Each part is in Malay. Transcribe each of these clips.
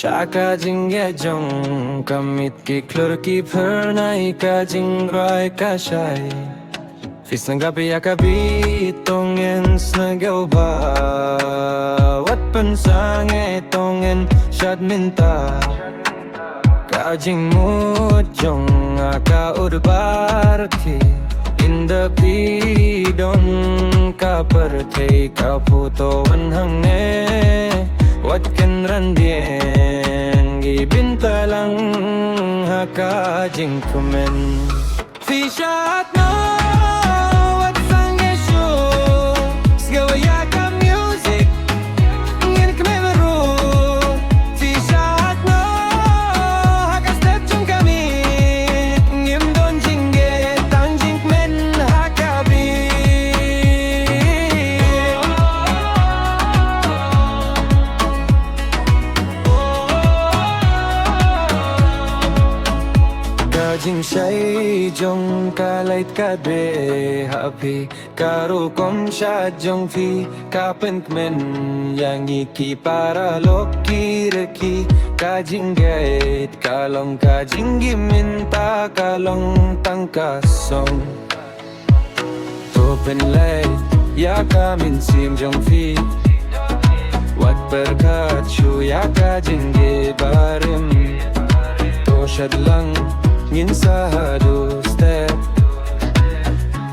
Shaka jingge jong kamit ki klur ki phur nai ka jing rai ka shai Fisang gabi akabi tongen snagau ba Wat pensang tongen shad minta Ka jing mut jong aka urbarti Inda pi don ka perthei ka puto hang ne Wat kan randien gi bintalang haka jing kumen Fishat no wat sange shu Sgawaya ka music ngin kmemeru Fishat no haka step chung kami ngim don jingge tang jing kmen haka bi Jing shai jong ka lait ka be happy Karo kom sha jong fi ka pen kmen Yang iki para loki reki Ka jing gait kalong ka jing giminta kalong tangka song Open light ya ka min sim jong fi Wat berkat shu ya ka jing ge barim To shad lang ngin sa hadu step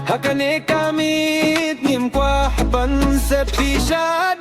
Hakane kamit ngim kwa haban sa pishat